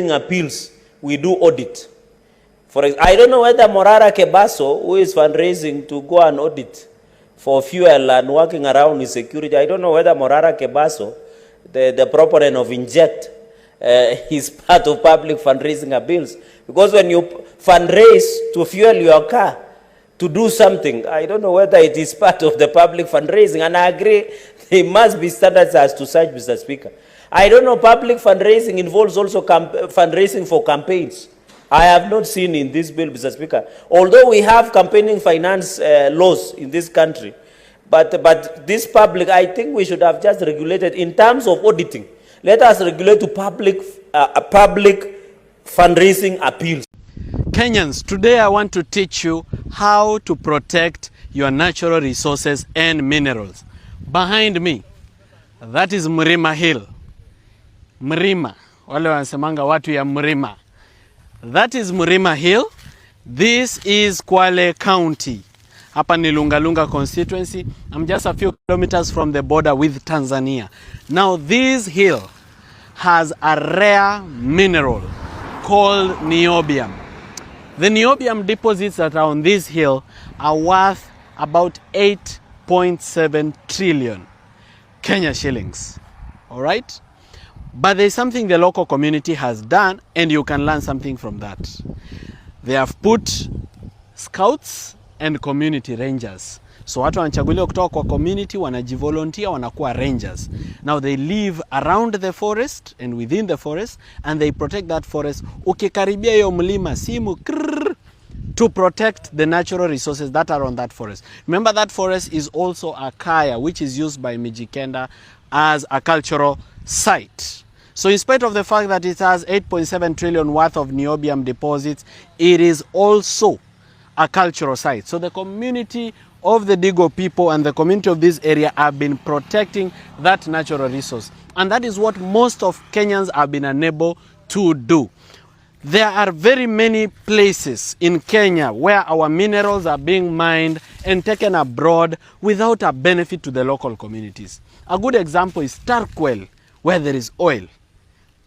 appeals, we do audit. I don't know whether Morara Kebaso, who is fundraising to go and audit for fuel and working around with security, I don't know whether Morara Kebaso, the proponent of inject, is part of public fundraising appeals. Because when you fundraise to fuel your car, to do something, I don't know whether it is part of the public fundraising. And I agree, there must be standards as to such, Mr. Speaker. I don't know, public fundraising involves also fundraising for campaigns. I have not seen in this bill, Mr. Speaker. Although we have campaigning finance laws in this country, but this public, I think we should have just regulated in terms of auditing. Let us regulate to public fundraising appeals. Kenyans, today I want to teach you how to protect your natural resources and minerals. Behind me, that is Mrima Hill. Mrima, wale wanasemanga watu ya Mrima. That is Mrima Hill. This is Kwale County. Hapa ni Lungalunga constituency. I'm just a few kilometers from the border with Tanzania. Now this hill has a rare mineral called niobium. The niobium deposits that are on this hill are worth about 8.7 trillion Kenya shillings. All right? But there's something the local community has done, and you can learn something from that. They have put scouts and community rangers. So watu wanachaguliwa kutoka kwa community, wanajivolunteer, wanakuwa rangers. Now they live around the forest and within the forest, and they protect that forest. Ukikaribia hiyo mlima simu to protect the natural resources that are on that forest. Remember, that forest is also a kaya, which is used by Mijikenda as a cultural site. So in spite of the fact that it has 8.7 trillion worth of niobium deposits, it is also a cultural site. So the community of the Digo people and the community of this area have been protecting that natural resource. And that is what most of Kenyans have been unable to do. There are very many places in Kenya where our minerals are being mined and taken abroad without a benefit to the local communities. A good example is Cherargei, where there is oil.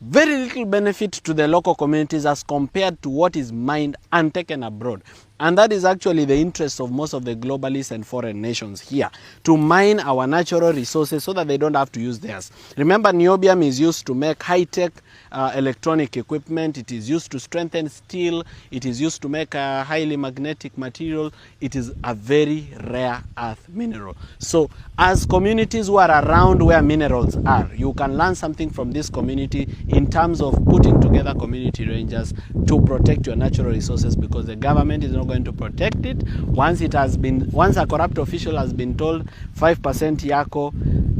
Very little benefit to the local communities as compared to what is mined and taken abroad. And that is actually the interest of most of the globalists and foreign nations here, to mine our natural resources so that they don't have to use theirs. Remember, niobium is used to make high-tech electronic equipment. It is used to strengthen steel. It is used to make a highly magnetic material. It is a very rare earth mineral. So as communities who are around where minerals are, you can learn something from this community in terms of putting together community rangers to protect your natural resources, because the government is not going to protect it. Once a corrupt official has been told 5% yako,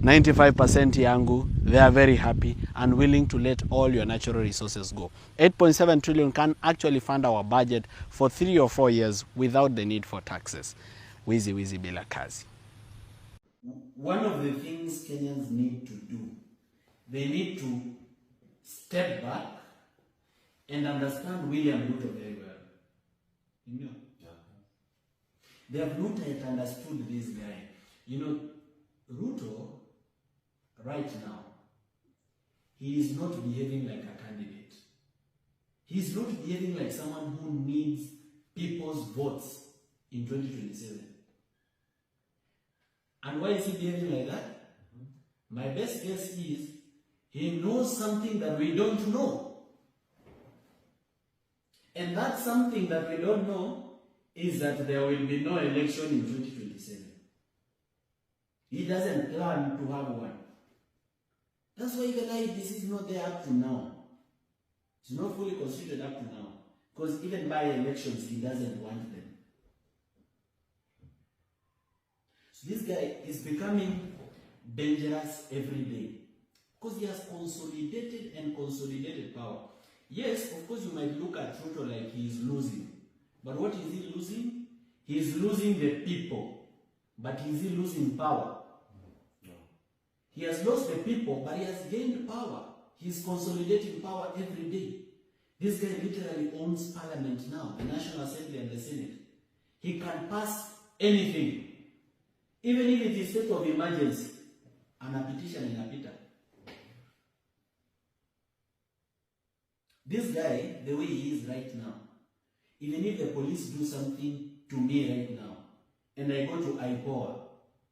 95% yangu, they are very happy and willing to let all your natural resources go. 8.7 trillion can actually fund our budget for 3 or 4 years without the need for taxes. Wizi wizi bila kazi. One of the things Kenyans need to do, they need to step back and understand William Ruto very well. You know? Yeah. They have not yet understood this guy. You know, Ruto, right now, he is not behaving like a candidate. He is not behaving like someone who needs people's votes in 2027. And why is he behaving like that? My best guess is he knows something that we don't know. And that something that we don't know is that there will be no election in 2027. He doesn't plan to have one. That's why even this is not there up to now. It's not fully constituted up to now. Because even by elections, he doesn't want them. So this guy is becoming dangerous every day. Because he has consolidated power. Yes, of course, you might look at Ruto like he is losing. But what is he losing? He is losing the people. But is he losing power? No. He has lost the people, but he has gained power. He is consolidating power every day. This guy literally owns parliament now, the National Assembly and the Senate. He can pass anything. Even if it is state of emergency, and a petition in a pita. This guy, the way he is right now, even if the police do something to me right now, and I go to IPOA,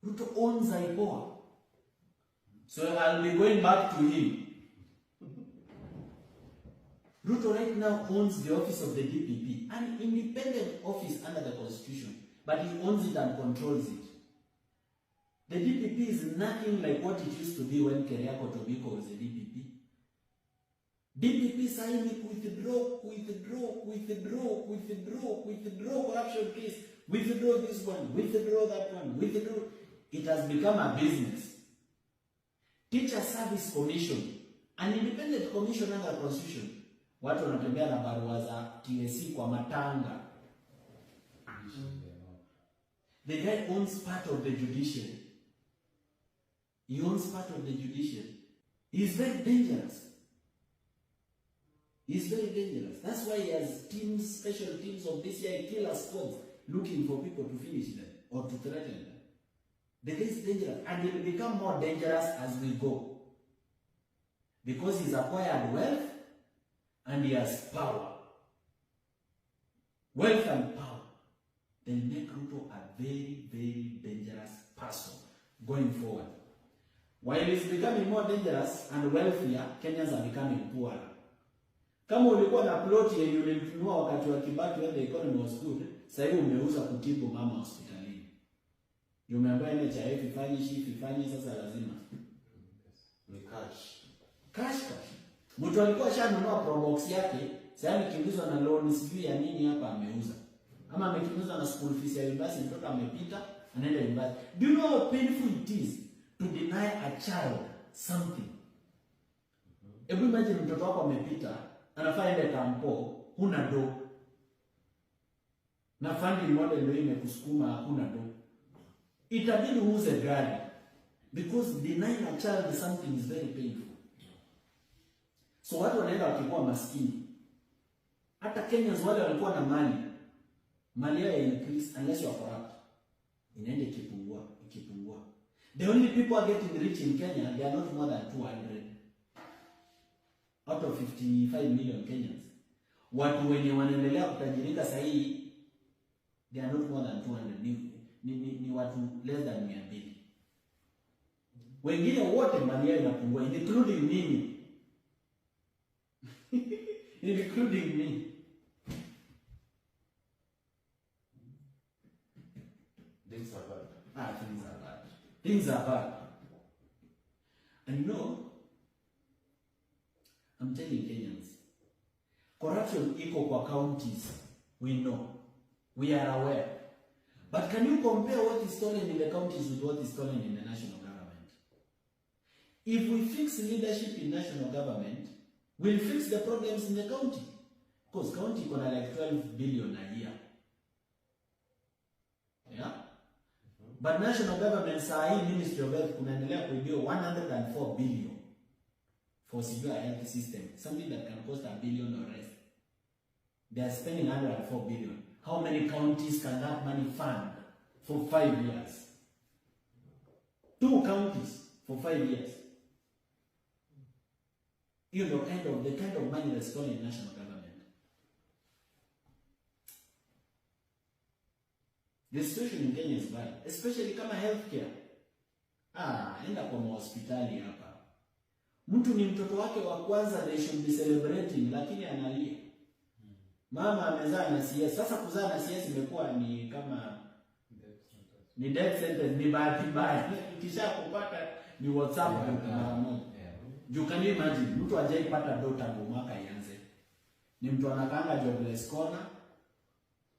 Ruto owns IPOA. So I'll be going back to him. Ruto right now owns the office of the DPP, an independent office under the constitution, but he owns it and controls it. The DPP is nothing like what it used to be when Keriako Tobiko was a DPP. DPP signing withdraw corruption case, withdraw this one, withdraw that one, withdraw. It has become a business. Teacher Service Commission, an independent commission under the constitution. Watu wanatembea na barua za TSC kwa matanga. The guy owns part of the judiciary. He owns part of the judiciary. He is very dangerous. He is very dangerous. That's why he has teams, special teams of DCI killer squads looking for people to finish them or to threaten them. The guy is dangerous, and he will become more dangerous as we go. Because he's acquired wealth and he has power. Wealth and power. They make Ruto a very, very dangerous person going forward. While he's becoming more dangerous and wealthier, Kenyans are becoming poorer. Kama ulikuwa na plot yenye ulinunua wakati wa Kibaki when the economy was good, sasa hivi umeuza kutibu mama hospitalini. Umeambiwa NHIF ifanye sasa lazima. Ni cash. Cash. Mtu alikuwa shanunua probox yake, sasa amekimbizwa na loan sijui ya nini hapa ameuza. Ama amekimbizwa na school fees ya university, mtoto amepita, anaenda university. Do you know how painful it is to deny a child something? Hebu imagine mtoto wako amepita, anafaa ende kampo, huna do. Na funding model ndio imekusukuma hakuna do. Itabidi uuze gari. Because denying a child something is very painful. So watu wanaenda wakikuwa maskini. Hata Kenyans wale walikuwa na mali yao increase unless you are corrupt. Inaenda ikipungua. The only people are getting rich in Kenya, they are not more than 200 out of 55 million Kenyans. Watu wenye wanaendelea kutajirika sahi, they are not more than 200. Ni watu less than 200. Wengine wote mali yao inapungua, including mimi. Including me. Things are bad. Things are bad. And you know, I'm telling Kenyans, corruption iko kwa counties. We know. We are aware. But can you compare what is stolen in the counties with what is stolen in the national government? If we fix leadership in national government, we'll fix the problems in the county. Because county gonna like 12 billion a year. Yeah? But national government saa Ministry of Health kunaendelea kuibiwa 104 billion for secure health system. Something that can cost $1 billion or less. They are spending 104 billion. How many counties can that money fund for 5 years? 2 counties for 5 years. You know, the kind of money that's stolen in national government. The situation in Kenya is bad, especially kama healthcare. Enda kwa hospitali hapa. Mtu ni mtoto wake wa kwanza, they should be celebrating, lakini analia. Mama amezaa na CS. Sasa kuzaa na CS imekuwa ni kama ni death sentence, ni bahati mbaya. Kisha kupata ni WhatsApp mara moja. You can imagine, mtu hajaipata do tangu mwaka ianze. Ni mtu anakanga jobless corner.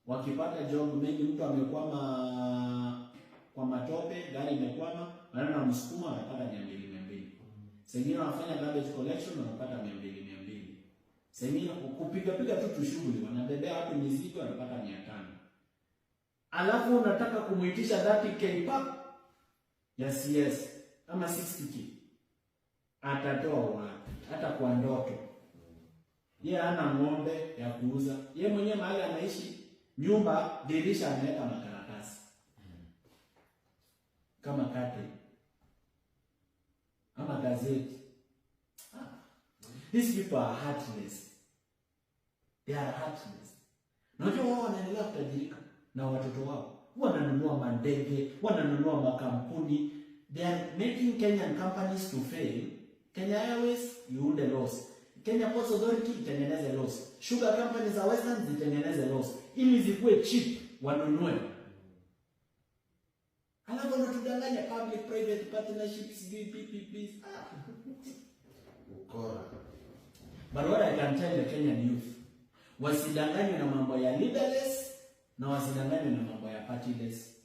Wakipata job mengi mtu amekwama kwa matope, gari imekwama, wanaenda msukuma wanapata 200. Sengine wanafanya garbage collection wanapata 200. Sengine kupiga tu shughuli wanabebea watu mizigo wanapata 500. Alafu unataka kumuitisha 30k pap ya CS ama 60k. Atatoa wapi? Hata kwa ndoto. Yeye hana ng'ombe ya kuuza. Yeye mwenyewe mahali anaishi, nyumba dirisha ameweka makaratasi. Kama kate. Ama gazeti. These people are heartless. They are heartless. Unajua wao wanaendelea kutajirika na watoto wao. Wananunua mandege, wananunua makampuni. They are making Kenyan companies to fail. Kenya Airways iunde loss. Kenya Ports Authority itengeneze loss. Sugar companies za Western zitengeneze loss. Ili zikuwe cheap wanunue. Alafu wanatudanganya public private partnerships, PPPs. Ukora. But what I can tell the Kenyan youth, wasidanganywe na mambo ya leaderless na wasidanganywe na mambo ya partyless.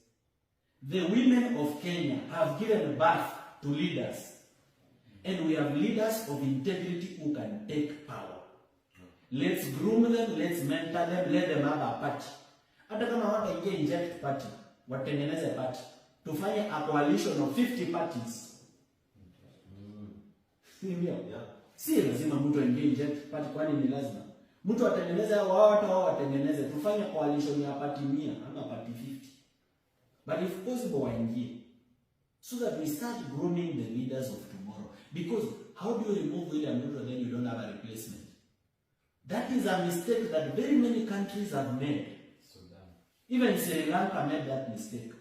The women of Kenya have given birth to leaders, and we have leaders of integrity who can take power. Let's groom them, let's mentor them, let them have a party. Hata kama wataingia inject party, watengeneze party. Tufanye a coalition of 50 parties. Ndio. Yeah. Si lazima mtu aingie inject party, kwani ni lazima. Mtu atengeneze wao watengeneze. Tufanye coalition ya party 100 ama party 50. But if possible waingie. So that we start grooming the leaders of tomorrow. Because how do you remove William Ruto then you don't have a replacement? That is a mistake that very many countries have made. Sudan. Even Sri Lanka made that mistake.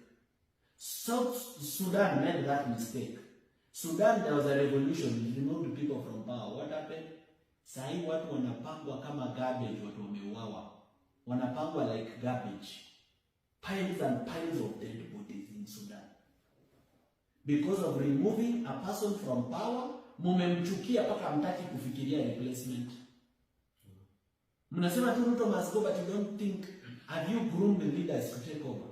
South Sudan made that mistake. Sudan, there was a revolution, it removed people from power. What happened? Sahi watu wanapangwa kama garbage, watu wameuawa. Wanapangwa like garbage. Piles and piles of dead bodies in Sudan. Because of removing a person from power, mumemchukia paka hamtaki kufikiria replacement. Mnasema tu Ruto must go, but you don't think, have you groomed the leaders to take over?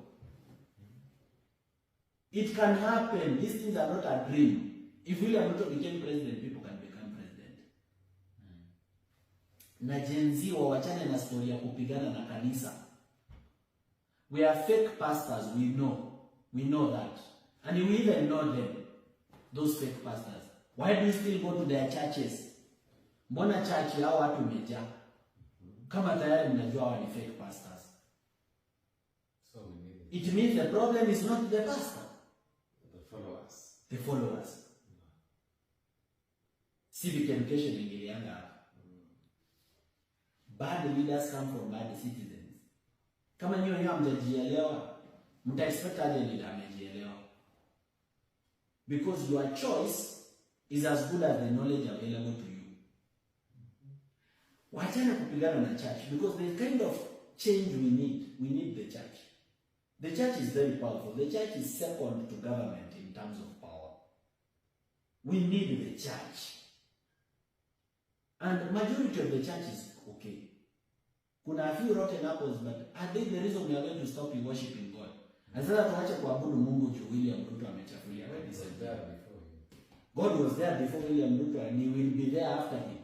It can happen. These things are not a dream. If William Ruto became president, people can become president. Na Gen Z wawachane na story ya kupigana na kanisa. We are fake pastors, we know. We know that. And we even know them, those fake pastors. Why do you still go to their churches? Mbona church yao watu umejaa? Kama tayari mnajua wao ni fake pastors. So we need It means the problem is not the pastor. the followers. The followers. Civic education ingilianga hapa. Bad leaders come from bad citizens. Kama nyinyi wenyewe hamjajielewa, mta expect aje leader amejielewa. Because your choice is as good as the knowledge available to you. Wachana kupigana na church, because the kind of change we need the church. The church is very powerful. The church is second to government in terms of power. We need the church. And majority of the church is okay. Kuna a few rotten apples, but are they the reason we are going to stop you worshiping God? And sasa tuache kuabudu Mungu juu William Ruto amechafulia. God was there before him. God was there before William Ruto, and he will be there after him.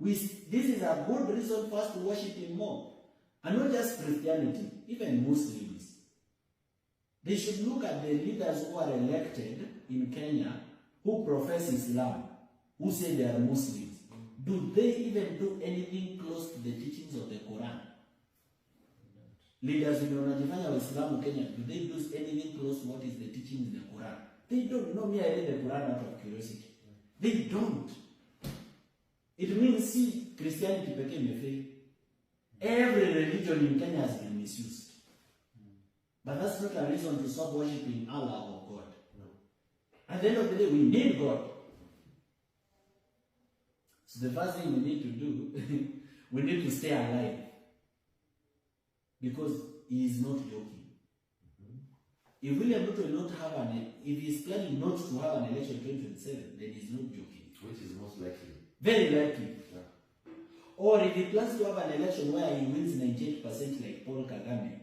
This is a good reason for us to worship him more. And not just Christianity, even Muslims. They should look at the leaders who are elected in Kenya who profess Islam, who say they are Muslims. Do they even do anything close to the teachings of the Quran? Leaders in wanajifanya Waislamu Kenya, do they do anything close to what is the teaching in the Quran? They don't. No, me, I read the Quran out of curiosity. They don't. It means, see, Christianity became a faith. Every religion in Kenya has been misused. But that's not a reason to stop worshiping Allah or God. No. At the end of the day, we need God. So the first thing we need to do, we need to stay alive. Because he is not joking. If William Ruto will not have if he is planning not to have an election in 2027, then he is not joking. Which is most likely. Very likely. Yeah. Or if he plans to have an election where he wins 98% like Paul Kagame,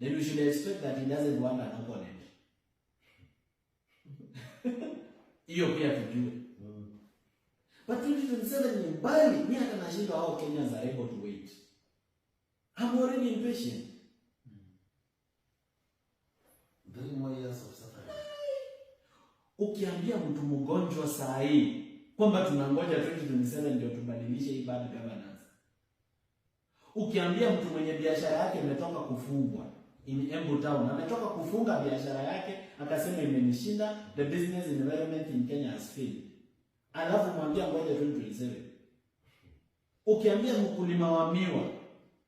then we should expect that he doesn't want an opponent. Hiyo pia tujue. But 2027 ni mbali. Mimi hata nashindwa how Kenyans are able to wait. I'm already impatient. 3 more years of suffering. Ukiambia mtu mgonjwa saa hii kwamba tunangoja 2027 ndio tubadilishe hii bad governance. Ukiambia mtu mwenye biashara yake imetoka kufungwa in Embu Town, ametoka kufunga biashara yake akasema imenishinda, the business environment in Kenya has failed. Alafu mwambia ngoja 2027. Ukiambia mkulima wa miwa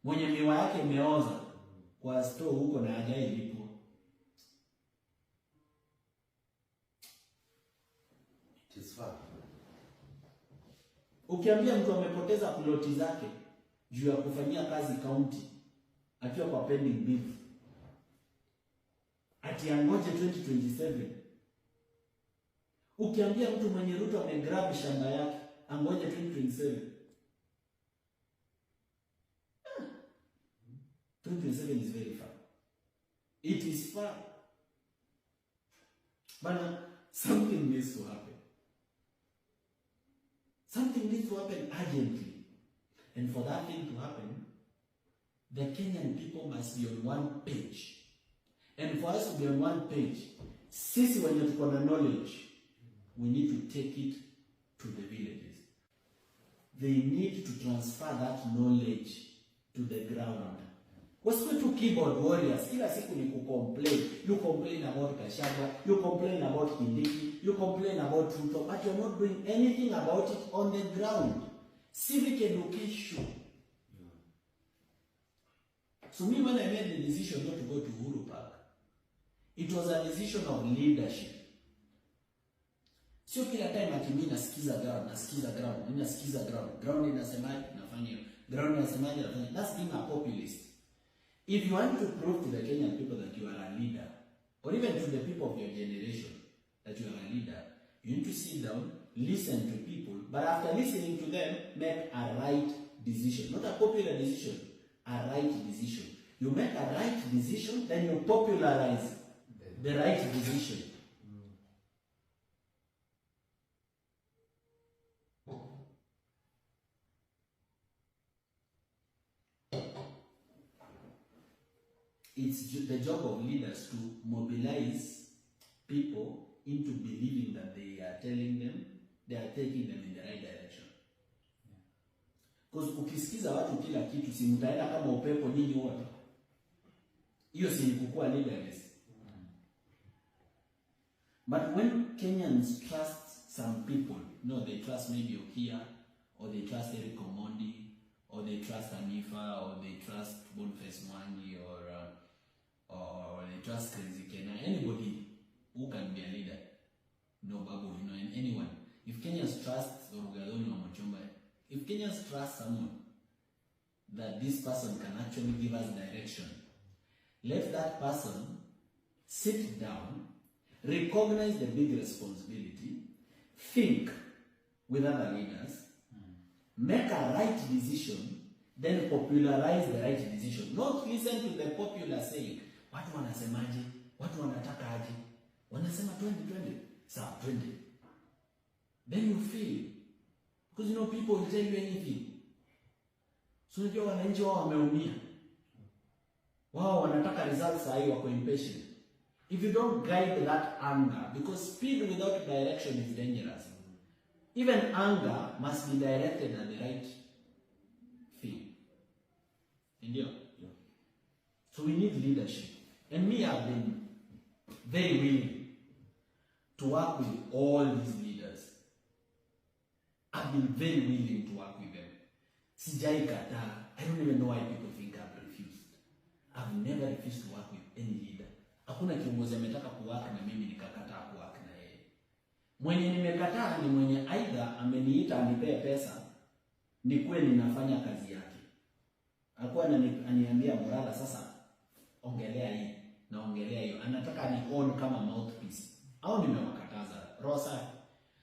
mwenye miwa yake imeoza kwa store huko na hajai lipwa, It is far. ukiambia mtu amepoteza ploti zake juu ya kufanyia kazi county akiwa kwa pending bill, ati angoje 2027. Ukiambia mtu mwenye Ruto amegrab shamba yake angoje 2027. 2027 is very far. It is far. But something needs to happen. Something needs to happen urgently. And for that thing to happen, the Kenyan people must be on one page. And for us to be on one page, sisi wenye tuko na knowledge, we need to take it to the villages. They need to transfer that knowledge to the ground. Wasikuwe tu keyboard warriors, kila siku ni kucomplain. You complain about Kashagwa, you complain about Kindiki, you complain about Ruto, but you're not doing anything about it on the ground. Civic education. So me, when I made the decision not to go to Uhuru Park, it was a decision of leadership. Sio kila time ati mimi nasikiza ground. Ground inasemaje nafanya hiyo. Ground inasemaje nafanya. That's being a populist. If you want to prove to the Kenyan people that you are a leader, or even to the people of your generation that you are a leader, you need to sit down, listen to people, but after listening to them, make a right decision. Not a popular decision, a right decision. You make a right decision, then you popularize the right decision. It's the job of leaders to mobilize people into believing that they are telling them, they are taking them in the right direction. Because ukisikiza watu kila kitu, si mtaenda kama upepo nyinyi wote. Hiyo si kukua leaderless. But when Kenyans trust some people, no, they trust maybe Okia, or they trust Eric Omondi, or they trust Anifa, or they trust Boniface Mwangi, or they trust Crazy Kena, anybody who can be a leader. No, Babu, and anyone. If Kenyans trust Orugadoni or Mochomba, if Kenyans trust someone that this person can actually give us direction, let that person sit down, recognize the big responsibility, think with other leaders, make a right decision, then popularize the right decision. Not listen to the popular saying, watu wanasemaje, watu wanataka aje, wanasema 2020, sawa 20. Then you feel, because you know people will tell you anything. So unajua wananchi wao wameumia. Wao wanataka results sahi, wako impatient. If you don't guide that anger, because speed without direction is dangerous. Even anger must be directed at the right thing. Indio? Yeah. So we need leadership. And me, I've been very willing to work with all these leaders. I've been very willing to work with them. Sijai kata. I don't even know why people think I've refused. I've never refused to work with any leader. Hakuna kiongozi ametaka kuwaka na mimi nikakataa kuwaka na yeye. Mwenye nimekataa ni mwenye aidha ameniita anipee pesa nikuwe ninafanya kazi yake. Alikuwa ananiambia Morara, sasa ongelea hii na ongelea hiyo. Anataka ni own kama mouthpiece. Au nimewakataza Rosa.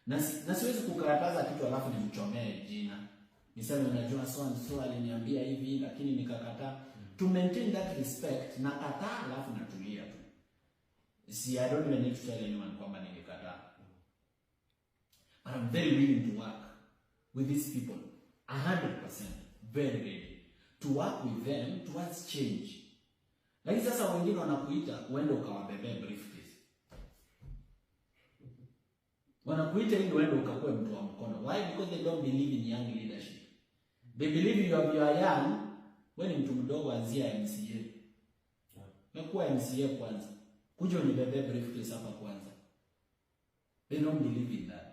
Na siwezi kukataza kitu alafu nimchomee jina. Niseme unajua so aliniambia hivi lakini nikakataa. To maintain that respect, nakataa alafu natulia tu. See, I don't even need to tell anyone kwamba nilikataa. But I'm very willing to work with these people. 100%. Very ready. To work with them towards change. Lakini sasa wengine wanakuita uende ukawabebee briefcase. Wanakuita ili uende ukakuwe mtu wa mkono. Why? Because they don't believe in young leadership. They believe you are young. Wewe ni mtu mdogo, anzia MCA. Mekuwa MCA kwanza. Kuja unibebe briefcase hapa kwanza. They don't believe in that.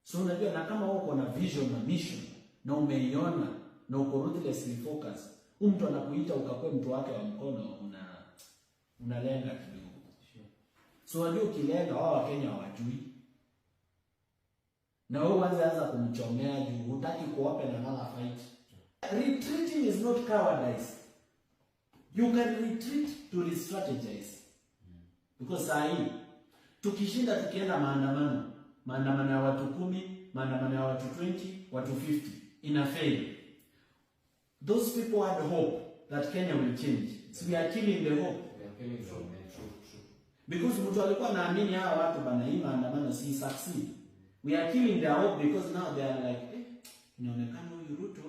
So unajua, na kama uko na vision na mission na umeiona na uko ruthlessly focused, mtu anakuita ukakuwa mtu wake wa mkono, unalenga kidogo. So wajua ukilenga wao Wakenya hawajui. Na wewe anza kumchomea juu hutaki kuopen another fight. Retreating is not cowardice. You can retreat to re-strategize. Because sahi tukishinda tukienda maandamano ya watu 10, maandamano ya watu 20, watu 50 ina fail. Those people had hope that Kenya will change. So we are killing the hope. We are killing from true. Because mtu alikuwa naamini hawa watu bana hii maandamano si succeed. We are killing their hope because now they are like, inaonekana huyu Ruto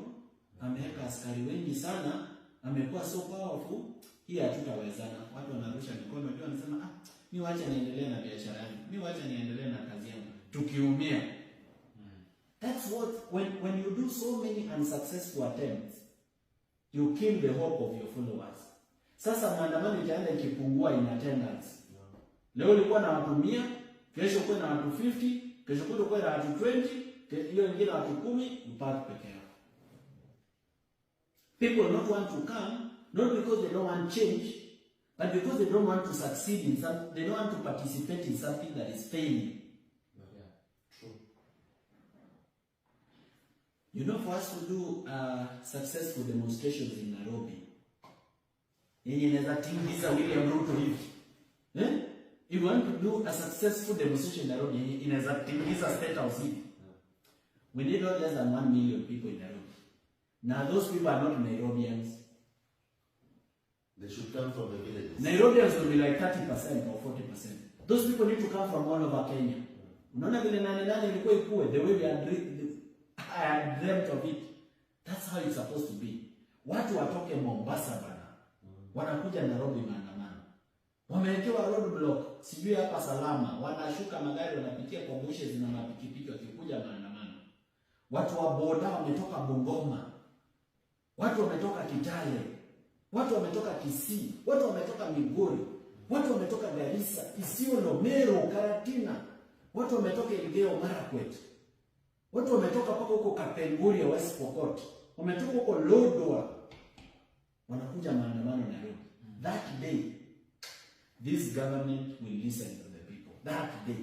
ameweka askari wengi sana, amekuwa so powerful, hii hatutawezana. Watu wanarusha mikono juu wanasema mimi wacha niendelee na biashara yangu. Mimi wacha niendelee na kazi yangu. Tukiumia. That's what when you do so many unsuccessful attempts, you kill the hope of your followers. Sasa maandamano itaenda ikipungua in attendance. Leo ulikuwa na watu 100, kesho uko na watu 50, kesho uko na watu 20, hiyo nyingine watu 10, mpaka peke yako. People not want to come, not because they don't want change, but because they don't want to succeed in something. They don't want to participate in something that is failing. Yeah, true. You know, for us to do successful demonstrations in Nairobi, yenye inaweza tingiza William Ruto hivi. If you want to do a successful demonstration in Nairobi, yenye inaweza tingiza State House hivi. We need not less than 1 million people in Nairobi. Now those people are not Nairobians. They should come from the villages. Nairobians will be like 30% or 40%. Those people need to come from all over Kenya. Unaona vile nane ilikuwa ikue, the way we had I had dreamt of it. That's how it's supposed to be. Watu watoke Mombasa bana. Wanakuja Nairobi maandamano. Wamewekewa roadblock, sijui hapa salama. Wanashuka magari wanapitia kwa bushes na mapikipiki wakikuja maandamano. Watu wa boda wametoka Bungoma. Watu wametoka Kitale. Watu wametoka Kisii. Watu wametoka Migori. Watu wametoka Garissa, Isiolo, Meru, Karatina. Watu wametoka Elgeyo Marakwet. Watu wametoka paka huko Kapenguria, West Pokot. Wametoka huko Lodwar. Wanakuja maandamano Nairobi. That day, this government will listen to the people. That day.